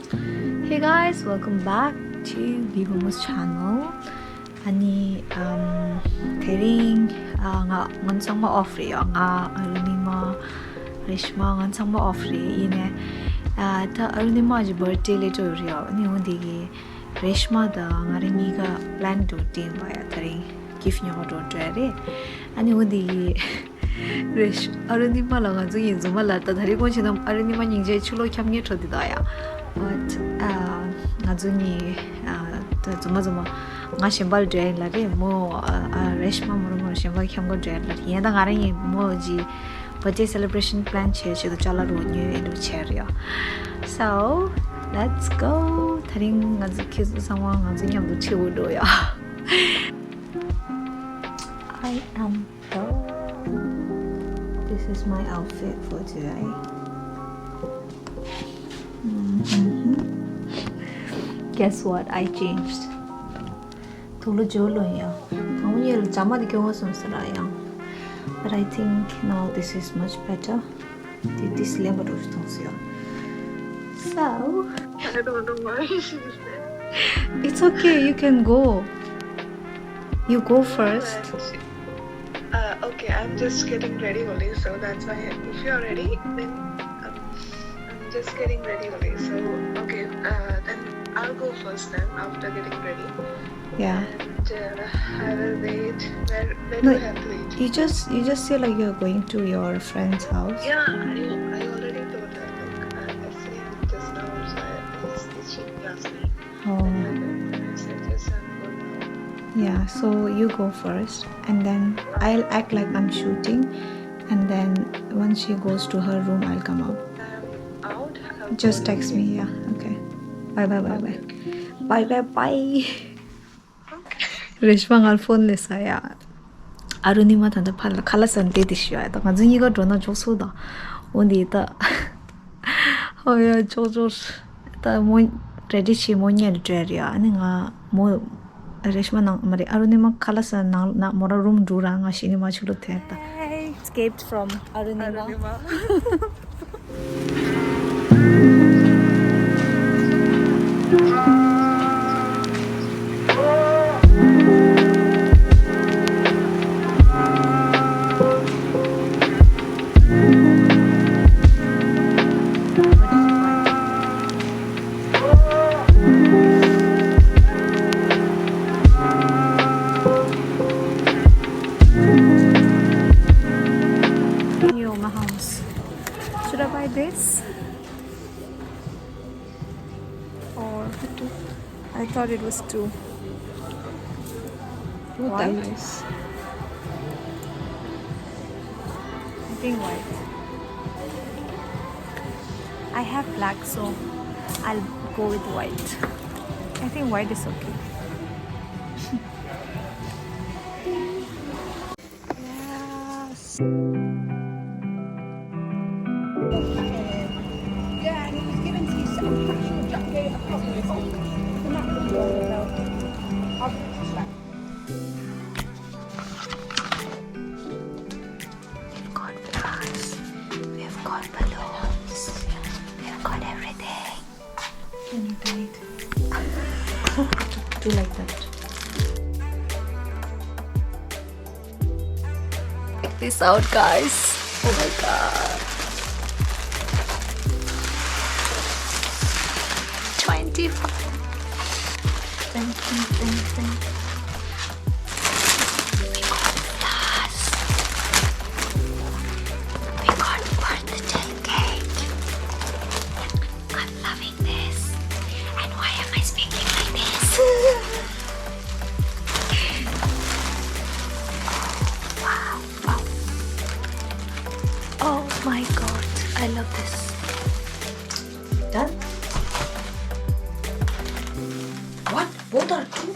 Hey guys, welcome back to Vivamo's channel. Ani Tering nga ngansang ma offre nga Arunima Reshma ngansang ma offre ine ta Arunima ji birthday le to rio ni hundi Reshma da ngarimi ga plan to team ba ya tari gift nya do tare ani hundi Resh Arunima la nga zui zuma la ta dhari ko chinam Arunima ningje chulo khyamnge thodi da ya but 나중에 좀 nga shembal dray la re mo Reshma mo shembal khyamgo dray la ye da ngaring mo ji birthday celebration plan che to chala ro nyu endo cheria so let's go taring nga kids samwa nga zinyam do chiwo do ya I am this is my outfit for today. Guess what? I changed. Tholo jolo ya. Amunyel jama di kyo som saraya. But I think now this is much better. This lemon roast ya. So I don't know why. it's okay. You can go. You go first. Okay, I'm just getting ready only, so that's why if you're ready, then I'm just getting ready only. So okay, then I'll go first then after getting ready. Yeah. And I will wait. Where No, do I have to wait? You just say like you're going to your friend's house. Yeah, I already told her. Like yesterday just now, so she asked me. Oh. And I said yes, I'm going now. Yeah, so you go first and then I'll act like I'm shooting and then once she goes to her room I'll come out. I'm out. I'll Just call you. text me, yeah. Okay. Bye. Bye. Reshma ngal phone le sa ya. Arunima thanda phal khala san de dishya ta ngajingi ga dona joso da. Ondi ta. Oh ya jojo ta mo ready chi mo nyel dreria ani nga mo Reshma nang mari Arunima khala san na mora room dura nga cinema chulo the ta. Escaped from Arunima. My house. Should I buy this? Or two? I thought it was two. White? I think white. I have black, so I'll go with white. I think white is okay. Yes. We've got flowers, we've got balloons, we've got everything. Can you do it? Do like that. Check this out, guys. Oh my god. 25. Thank you. We got flowers. We got birthday cake. I'm loving this. And why am I speaking like this? Wow. Oh my god. I love this. Done? What? Both are two?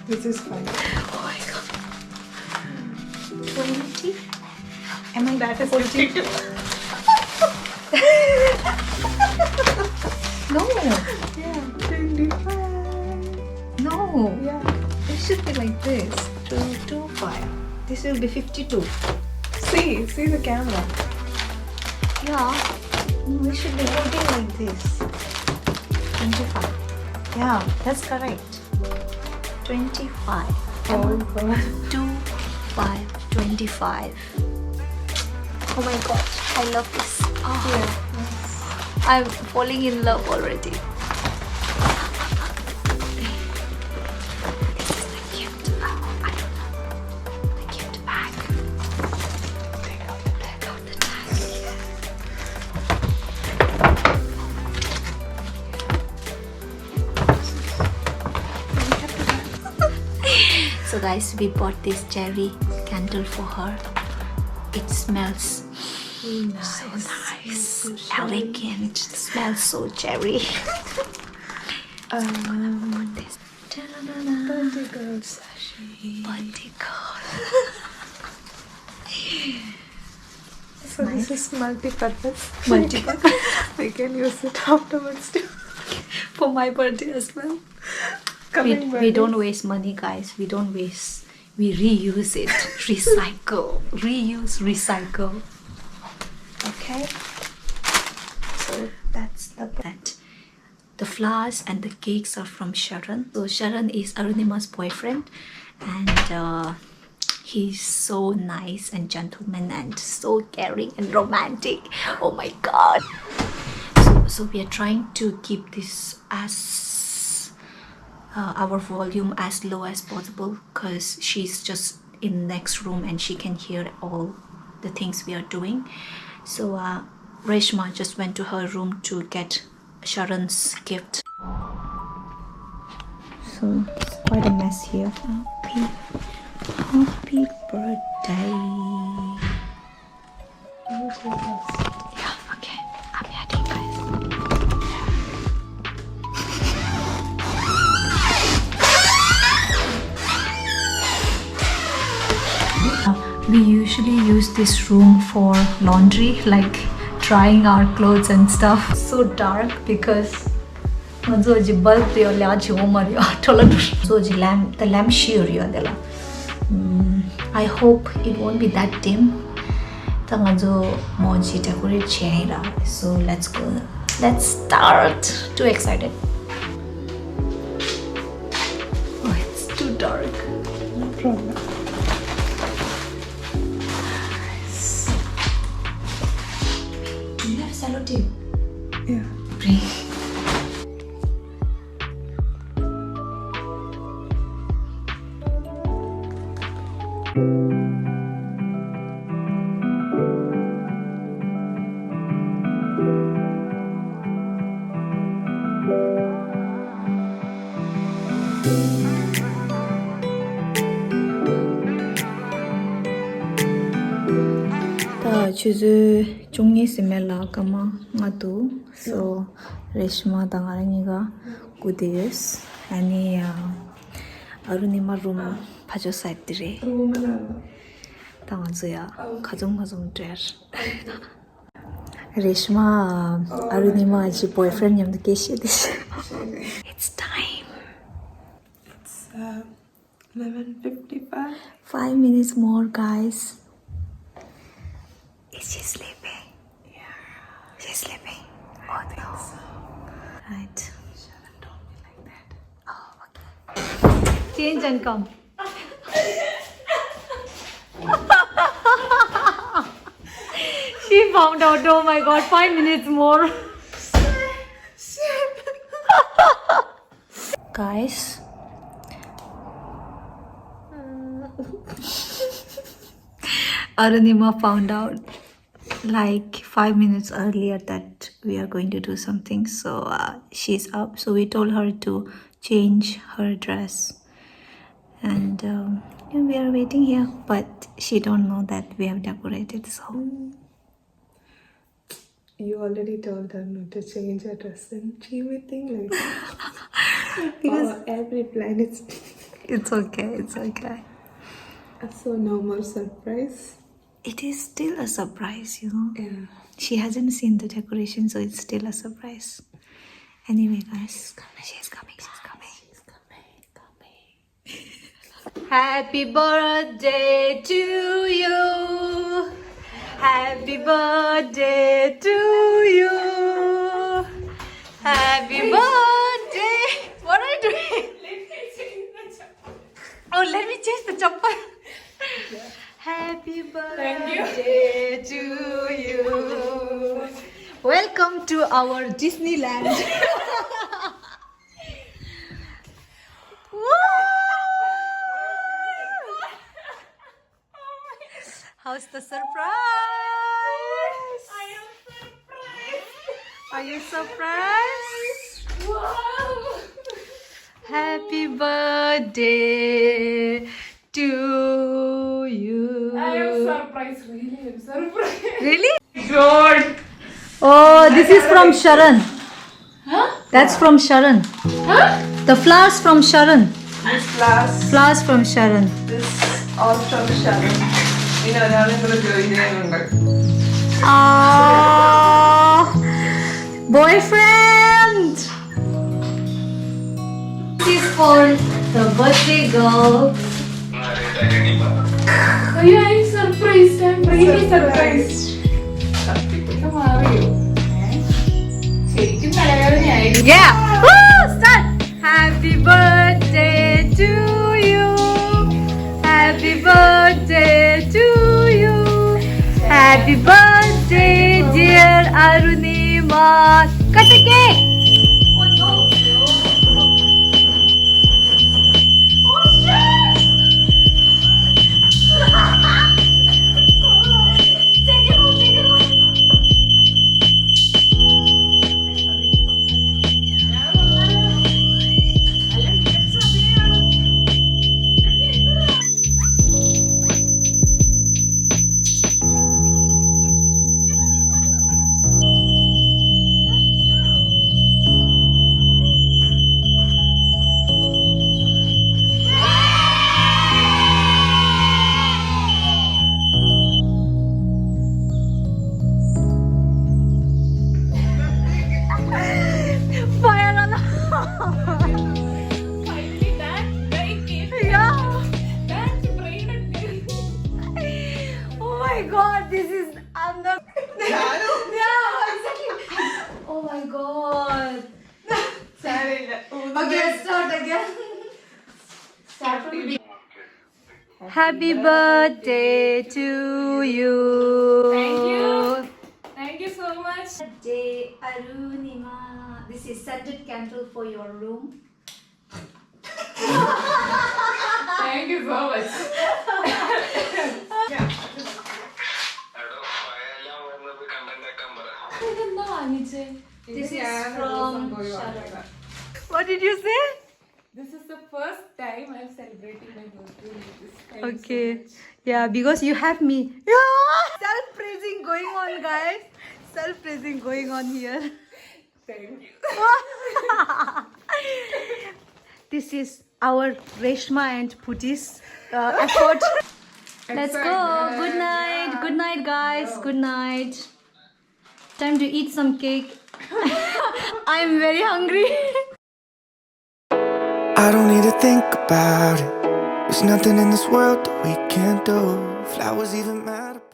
This is fine. Oh my god. 20? Am I That is 52. No. Yeah, 25. No. Yeah. It should be like this. 225. This will be 52. See the camera. Yeah. We should be holding like this. 25. Yeah, that's correct. 25. Oh god. 25. 25. Oh my god, I love this. Oh, Yeah. I'm falling in love already. This is the gift. Oh, I don't know. The gift bag. Take out the tag. So guys, we bought this cherry candle for her. It smells so nice, elegant. It smells so cherry. Put this. Birthday girl sachet. Birthday girl. So nice. this is multi-purpose. Multi-purpose. We can use it afterwards too. For my birthday as well. We don't waste money, guys. We don't waste. We reuse it. Recycle. Reuse, recycle. Okay. So that's that. The flowers and the cakes are from Sharon. So Sharon is Arunima's boyfriend, and he's so nice and gentleman and so caring and romantic. Oh my god. So we are trying to keep this as our volume as low as possible, because she's just in the next room and she can hear all the things we are doing. So Reshma just went to her room to get Sharon's gift. So it's quite a mess here. Happy birthday. Yeah, okay. I'm heading, guys. We usually use this room for laundry, like drying our clothes and stuff. So dark because the lamp sheer. I hope it won't be that dim. So let's go. Let's start. Too excited. Oh, it's too dark. No problem. Do you have sellotape? Yeah. Bring. 주주 종이 스멜라 까마 나도 so Reshma 당하니가 good 아니 아루니마 룸 봐줬어 했더래 당하지야 가정 돼 Reshma Arunima 아지 boyfriend 냠도 계시듯이 It's time. It's 11:55. 5 minutes more, guys. Is she sleeping? Yeah. She's sleeping. Oh no. Right. Sharon told me like that. Oh, okay. Change and come. She found out. Oh my god, 5 minutes more. Guys. Arunima found out like 5 minutes earlier that we are going to do something, so she's up. So we told her to change her dress, and we are waiting here, but she don't know that we have decorated. So You already told her not to change her dress, and she may think like that. Because every plan is it's okay, so no more surprise. it is still a surprise, you know. Yeah. She hasn't seen the decoration, so it's still a surprise. Anyway, guys, she's coming. Happy birthday to you. Happy birthday to you. Happy birthday. change the chappal. Happy birthday to you. Welcome to our Disneyland. Woo! How's the surprise? I am surprised. Are you surprised? Wow. Happy birthday to you. I am surprised. Really, I'm surprised. Really? God. Oh, this is from Sharan. Huh? That's from Sharan. Huh? The flowers from Sharan. This class, Flowers from Sharan. this all from Sharon. You know, I'm going to do it. Ah, boyfriend. This is for the birthday girl. Oh, yeah, I'm surprised. I'm really surprised. Come on, are you? ശരിക്കും തലവേദനയായി. Yeah. Woo! Start. Happy birthday to you. Happy birthday to you. Happy birthday, dear Arunima. Cut the cake. Oh no. Oh shit. Take it home, take it home. Fire alarm! Finally, that guy came. Yeah! That's brain and brain. Oh my god, this is under. Yeah, exactly. Oh my god. Okay, start again. Start from the Happy birthday to you. Thank you. Thank you so much. Birthday, Arunima. This is scented candle for your room. Thank you so much. ഇതെന്താ വാങ്ങിച്ചേ? This is from Sharan. What did you say? This is the first time I'm celebrating my birthday with this. Thank you so Okay. much. Yeah, because you have me. Yeah! Self-praising going on, guys. Self-praising going on here. Thank you. This is our Reshma and Puti's effort. Let's go. Good night. Good night, guys. Good night. Time to eat some cake. I'm very hungry. I don't need to think about it. There's nothing in this world that we can't do. Flowers even matter.